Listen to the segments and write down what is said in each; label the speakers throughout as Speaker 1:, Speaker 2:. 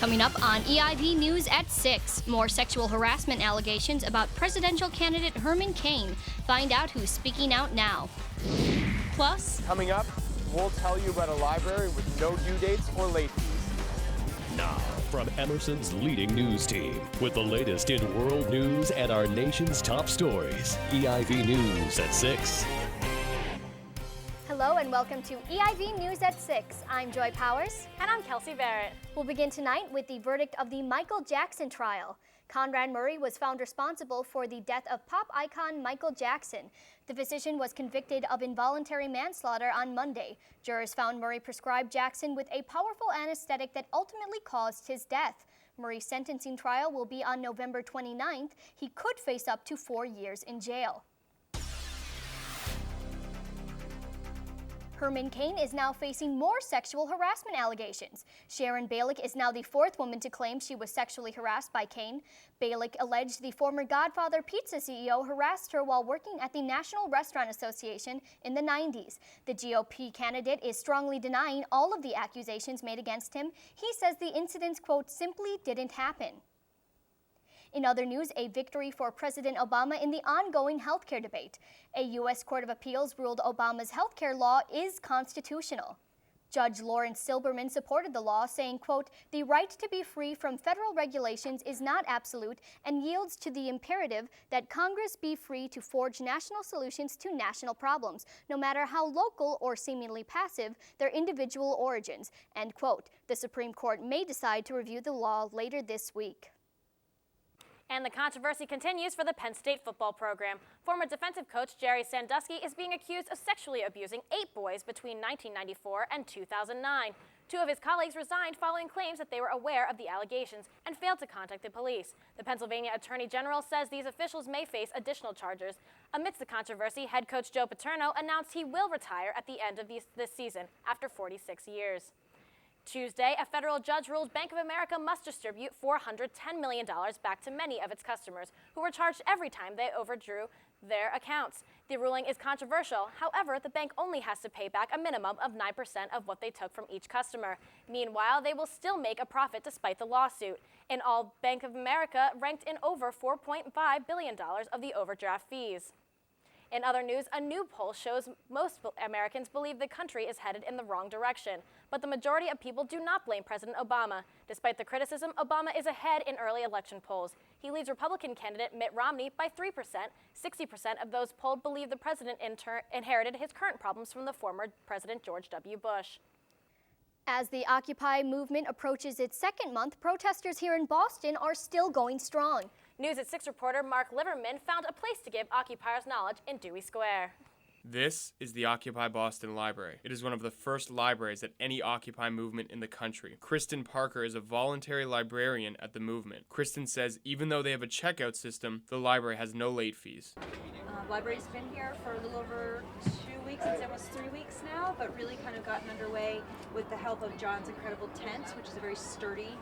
Speaker 1: Coming up on EIV News at 6, more sexual harassment allegations about presidential candidate Herman Cain. Find out who's speaking out now. Plus,
Speaker 2: coming up, we'll tell you about a library with no due dates or late fees.
Speaker 3: Now, from Emerson's leading news team, with the latest in world news and our nation's top stories, EIV News at 6.
Speaker 1: hello and welcome to EIV News at 6. I'm Joy Powers.
Speaker 4: And I'm Kelsey Barrett.
Speaker 1: We'll begin tonight with the verdict of the Michael Jackson trial. Conrad Murray was found responsible for the death of pop icon Michael Jackson. The physician was convicted of involuntary manslaughter on Monday. Jurors found Murray prescribed Jackson with a powerful anesthetic that ultimately caused his death. Murray's sentencing trial will be on November 29th. He could face up to 4 years in jail. Herman Cain is now facing more sexual harassment allegations. Sharon Balick is now the fourth woman to claim she was sexually harassed by Cain. Balick alleged the former Godfather Pizza CEO harassed her while working at the National Restaurant Association in the 90s. The GOP candidate is strongly denying all of the accusations made against him. He says the incidents, quote, simply didn't happen. In other news, a victory for President Obama in the ongoing healthcare debate. A U.S. Court of Appeals ruled Obama's healthcare law is constitutional. Judge Lawrence Silberman supported the law, saying, quote, the right to be free from federal regulations is not absolute and yields to the imperative that Congress be free to forge national solutions to national problems, no matter how local or seemingly passive their individual origins, end quote. The Supreme Court may decide to review the law later this week.
Speaker 4: And the controversy continues for the Penn State football program. Former defensive coach Jerry Sandusky is being accused of sexually abusing 8 boys between 1994 and 2009. 2 of his colleagues resigned following claims that they were aware of the allegations and failed to contact the police. The Pennsylvania Attorney General says these officials may face additional charges. Amidst the controversy, head coach Joe Paterno announced he will retire at the end of this season after 46 years. Tuesday, a federal judge ruled Bank of America must distribute $410 million back to many of its customers who were charged every time they overdrew their accounts. The ruling is controversial. However, the bank only has to pay back a minimum of 9% of what they took from each customer. Meanwhile, they will still make a profit despite the lawsuit. In all, Bank of America ranked in over $4.5 billion of the overdraft fees. In other news, a new poll shows most Americans believe the country is headed in the wrong direction. But the majority of people do not blame President Obama. Despite the criticism, Obama is ahead in early election polls. He leads Republican candidate Mitt Romney by 3%. 60% of those polled believe the president inherited his current problems from the former President George W. Bush.
Speaker 1: As the Occupy movement approaches its second month, protesters here in Boston are still going strong.
Speaker 4: News at 6 reporter Mark Liverman found a place to give occupiers knowledge in Dewey Square.
Speaker 2: This is the Occupy Boston Library. It is one of the first libraries at any Occupy movement in the country. Kristen Parker is a voluntary librarian at the movement. Kristen says even though they have a checkout system, the library has no late fees.
Speaker 5: Library's been here for a little over 2 weeks, it's almost 3 weeks now, but really kind of gotten underway with the help of John's incredible tent, which is a very sturdy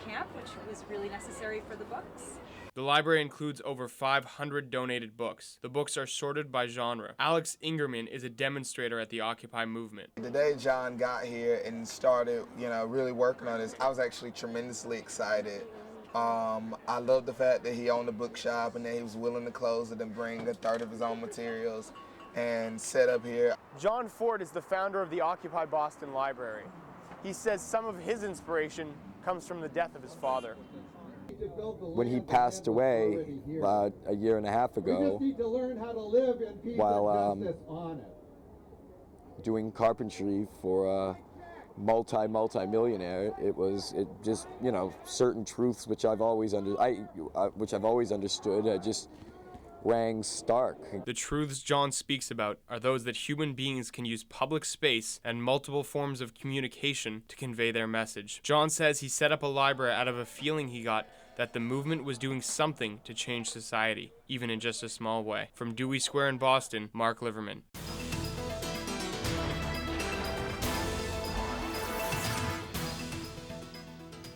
Speaker 5: camp, which was really necessary for the books.
Speaker 2: The library includes over 500 donated books. The books are sorted by genre. Alex Ingerman is a demonstrator at the Occupy movement.
Speaker 6: The day John got here and started, really working on this, I was actually tremendously excited. I love the fact that he owned a bookshop and that he was willing to close it and bring a third of his own materials and set up here.
Speaker 2: John Ford is the founder of the Occupy Boston Library. He says some of his inspiration comes from the death of his father.
Speaker 7: When he passed away about a year and a half ago, while doing carpentry for a multi-millionaire, it just certain truths which I've always understood just rang stark.
Speaker 2: The truths John speaks about are those that human beings can use public space and multiple forms of communication to convey their message. John says he set up a library out of a feeling he got that the movement was doing something to change society, even in just a small way. From Dewey Square in Boston, Mark Liverman.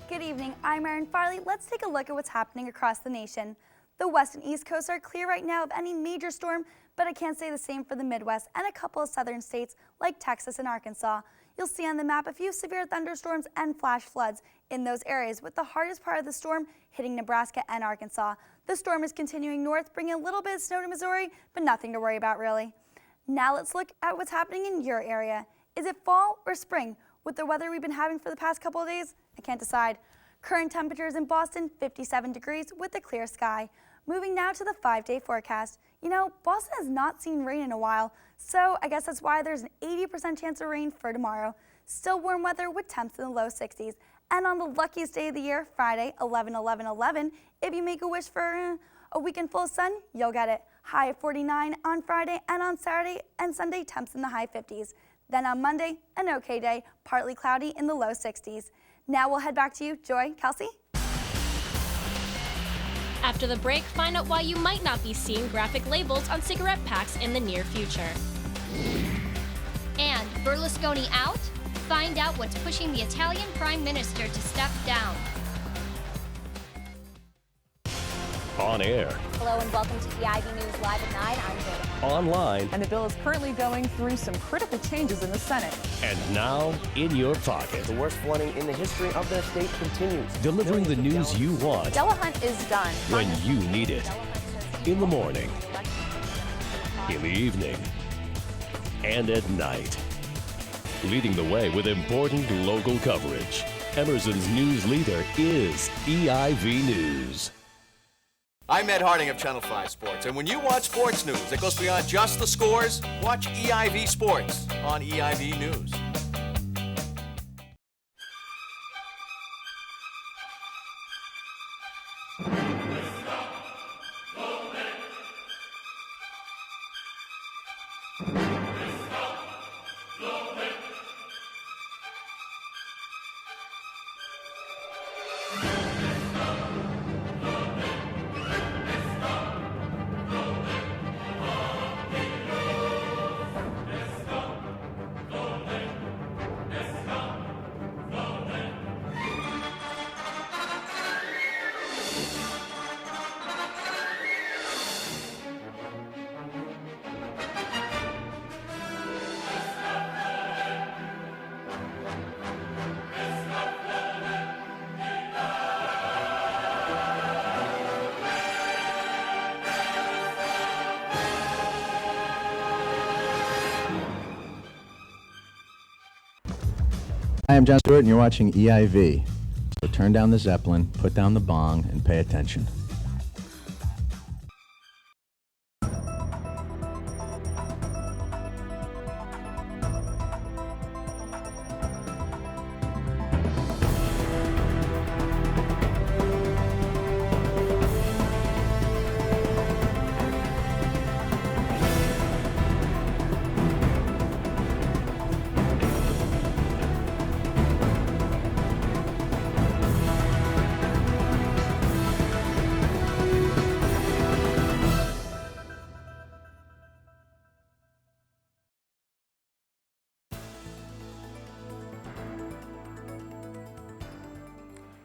Speaker 8: Good evening, I'm Erin Farley. Let's take a look at what's happening across the nation. The west and east coasts are clear right now of any major storm, but I can't say the same for the Midwest and a couple of southern states like Texas and Arkansas. You'll see on the map a few severe thunderstorms and flash floods in those areas, with the hardest part of the storm hitting Nebraska and Arkansas. The storm is continuing north, bringing a little bit of snow to Missouri, but nothing to worry about really. Now let's look at what's happening in your area. Is it fall or spring? With the weather we've been having for the past couple of days, I can't decide. Current temperatures in Boston, 57 degrees with a clear sky. Moving now to the 5-day forecast. You know, Boston has not seen rain in a while, so I guess that's why there's an 80% chance of rain for tomorrow. Still warm weather with temps in the low 60s. And on the luckiest day of the year, Friday, 11/11/11, if you make a wish for a weekend full of sun, you'll get it. High of 49 on Friday, and on Saturday and Sunday, temps in the high 50s. Then on Monday, an okay day, partly cloudy in the low 60s. Now we'll head back to you, Joy, Kelsey.
Speaker 9: After the break, find out why you might not be seeing graphic labels on cigarette packs in the near future.
Speaker 1: And Berlusconi out? Find out what's pushing the Italian Prime Minister to step down.
Speaker 3: On air,
Speaker 4: Hello and welcome to EIV News Live at 9. I'm Zoe.
Speaker 3: online,
Speaker 10: And the bill is currently going through some critical changes in the Senate.
Speaker 3: and now in your pocket.
Speaker 11: The worst flooding in the history of the state continues.
Speaker 3: Delivering the news you want
Speaker 10: Delahunt is done.
Speaker 3: when you need it. In the morning, in the evening, and at night. Leading the way with important local coverage. Emerson's news leader is EIV News.
Speaker 12: I'm Ed Harding of Channel 5 Sports, and when you watch sports news that goes beyond just the scores, watch EIV Sports on EIV News.
Speaker 13: Hi, I'm John Stewart, and you're watching EIV. So turn down the Zeppelin, put down the bong, and pay attention.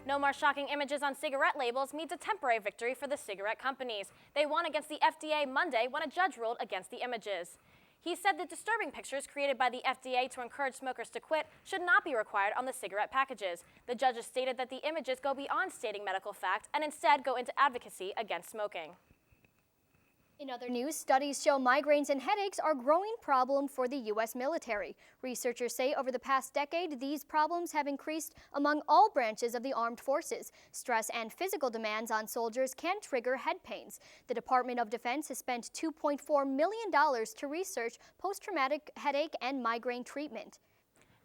Speaker 4: No more shocking images on cigarette labels means a temporary victory for the cigarette companies. They won against the FDA Monday when a judge ruled against the images. He said the disturbing pictures created by the FDA to encourage smokers to quit should not be required on the cigarette packages. The judges stated that the images go beyond stating medical fact and instead go into advocacy against smoking.
Speaker 1: In other news, studies show migraines and headaches are a growing problem for the U.S. military. Researchers say over the past decade, these problems have increased among all branches of the armed forces. Stress and physical demands on soldiers can trigger head pains. The Department of Defense has spent $2.4 million to research post-traumatic headache and migraine treatment.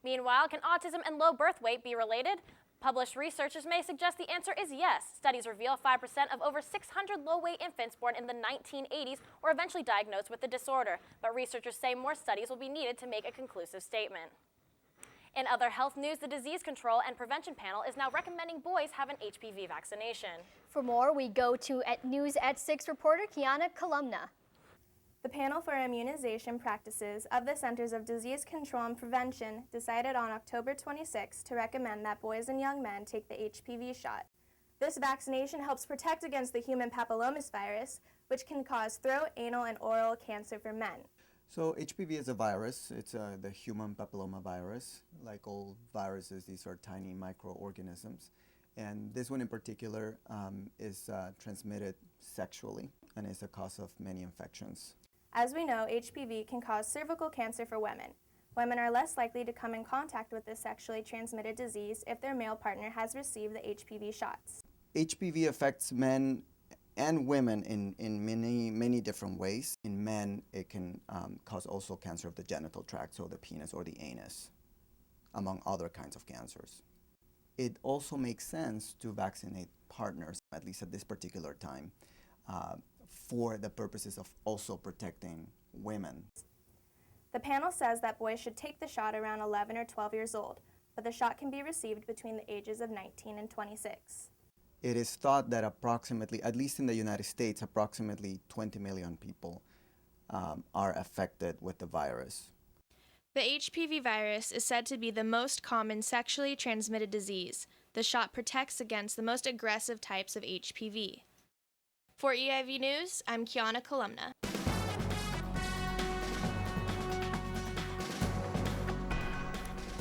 Speaker 4: Meanwhile, can autism and low birth weight be related? Published researchers may suggest the answer is yes. Studies reveal 5% of over 600 low-weight infants born in the 1980s were eventually diagnosed with the disorder, but researchers say more studies will be needed to make a conclusive statement. In other health news, the Disease Control and Prevention Panel is now recommending boys have an HPV vaccination.
Speaker 1: For more, we go to News at 6 reporter Kiana Columna.
Speaker 14: The Panel for Immunization Practices of the Centers of Disease Control and Prevention decided on October 26 to recommend that boys and young men take the HPV shot. This vaccination helps protect against the human papillomavirus, which can cause throat, anal, and oral cancer for men.
Speaker 15: So HPV is a virus. It's the human papillomavirus. Like all viruses, these are tiny microorganisms. And this one in particular is transmitted sexually and is a cause of many infections.
Speaker 14: As we know, HPV can cause cervical cancer for women. Women are less likely to come in contact with this sexually transmitted disease if their male partner has received the HPV shots.
Speaker 15: HPV affects men and women in many different ways. In men, it can cause also cancer of the genital tract, so the penis or the anus, among other kinds of cancers. It also makes sense to vaccinate partners, at least at this particular time, for the purposes of also protecting women.
Speaker 14: The panel says that boys should take the shot around 11 or 12 years old, but the shot can be received between the ages of 19 and 26.
Speaker 15: It is thought that approximately, at least in the United States, approximately 20 million people are affected with the virus.
Speaker 16: The HPV virus is said to be the most common sexually transmitted disease. The shot protects against the most aggressive types of HPV. For EIV News, I'm Kiana Columna.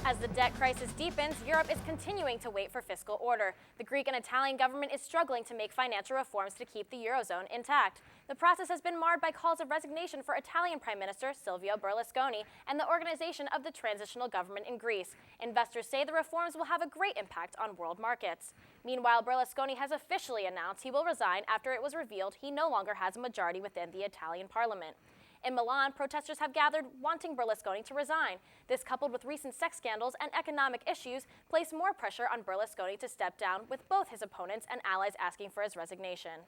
Speaker 4: As the debt crisis deepens, Europe is continuing to wait for fiscal order. The Greek and Italian government is struggling to make financial reforms to keep the Eurozone intact. The process has been marred by calls of resignation for Italian Prime Minister Silvio Berlusconi and the organization of the transitional government in Greece. Investors say the reforms will have a great impact on world markets. Meanwhile, Berlusconi has officially announced he will resign after it was revealed he no longer has a majority within the Italian parliament. In Milan, protesters have gathered wanting Berlusconi to resign. This, coupled with recent sex scandals and economic issues, place more pressure on Berlusconi to step down, with both his opponents and allies asking for his resignation.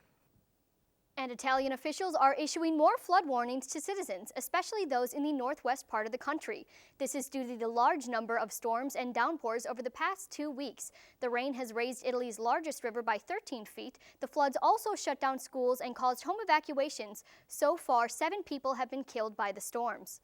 Speaker 1: And Italian officials are issuing more flood warnings to citizens, especially those in the northwest part of the country. This is due to the large number of storms and downpours over the past 2 weeks. The rain has raised Italy's largest river by 13 feet. The floods also shut down schools and caused home evacuations. So far, 7 people have been killed by the storms.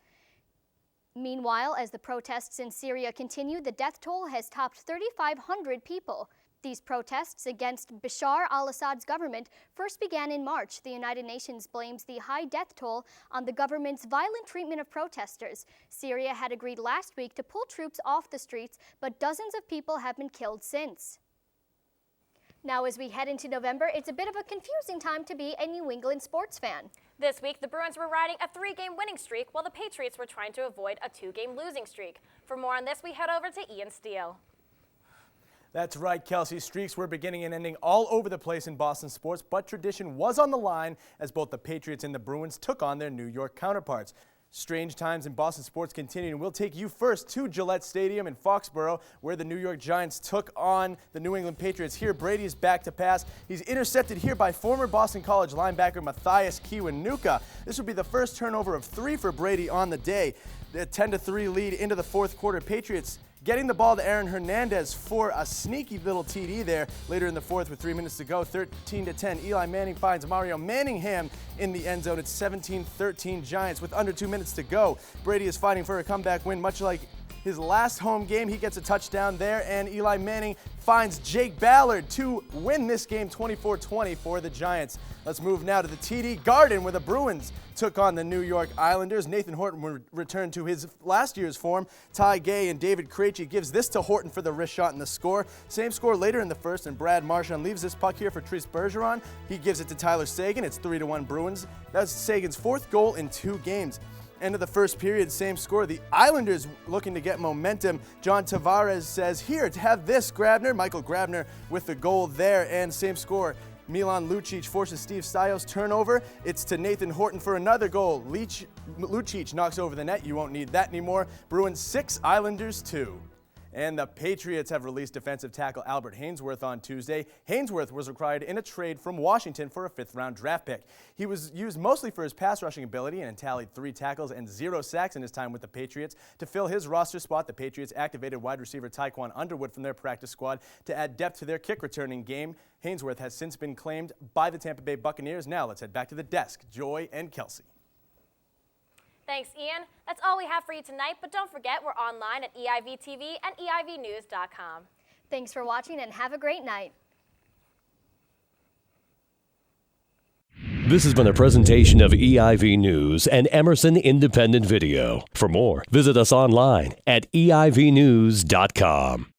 Speaker 1: Meanwhile, as the protests in Syria continue, the death toll has topped 3,500 people. These protests against Bashar al-Assad's government first began in March. The United Nations blames the high death toll on the government's violent treatment of protesters. Syria had agreed last week to pull troops off the streets, but dozens of people have been killed since. Now, as we head into November, it's a bit of a confusing time to be a New England sports fan.
Speaker 4: This week, the Bruins were riding a 3-game winning streak, while the Patriots were trying to avoid a 2-game losing streak. For more on this, we head over to Ian Steele.
Speaker 17: That's right, Kelsey. Streaks were beginning and ending all over the place in Boston sports, but tradition was on the line as both the Patriots and the Bruins took on their New York counterparts. Strange times in Boston sports continue, and we'll take you first to Gillette Stadium in Foxborough, where the New York Giants took on the New England Patriots. Here, Brady is back to pass. He's intercepted here by former Boston College linebacker Matthias Kiwanuka. This will be the first turnover of 3 for Brady on the day. The 10-3 lead into the fourth quarter. Patriots getting the ball to Aaron Hernandez for a sneaky little TD there later in the fourth with 3 minutes to go. 13-10. Eli Manning finds Mario Manningham in the end zone. It's 17-13 Giants with under 2 minutes to go. Brady is fighting for a comeback win, much like his last home game. He gets a touchdown there, and Eli Manning finds Jake Ballard to win this game 24-20 for the Giants. Let's move now to the TD Garden, where the Bruins took on the New York Islanders. Nathan Horton will return to his last year's form. Ty Gay and David Krejci gives this to Horton for the wrist shot and the score. Same score later in the first, and Brad Marchand leaves this puck here for Tris Bergeron. He gives it to Tyler Seguin. It's 3-1 Bruins. That's Sagan's 4th goal in 2 games. End of the first period, same score. The Islanders looking to get momentum. John Tavares says, here, to have this, Grabner. Michael Grabner with the goal there, and same score. Milan Lucic forces Steve Stajos turnover. It's to Nathan Horton for another goal. Lucic knocks over the net. You won't need that anymore. Bruins 6, Islanders 2. And the Patriots have released defensive tackle Albert Haynesworth on Tuesday. Haynesworth was acquired in a trade from Washington for a 5th-round draft pick. He was used mostly for his pass rushing ability and tallied 3 tackles and 0 sacks in his time with the Patriots. To fill his roster spot, the Patriots activated wide receiver Tyquan Underwood from their practice squad to add depth to their kick returning game. Haynesworth has since been claimed by the Tampa Bay Buccaneers. Now let's head back to the desk. Joy and Kelsey.
Speaker 4: Thanks, Ian. That's all we have for you tonight, but don't forget we're online at EIV TV and EIVnews.com.
Speaker 1: Thanks for watching and have a great night.
Speaker 3: This has been a presentation of EIV News and Emerson Independent Video. For more, visit us online at EIVnews.com.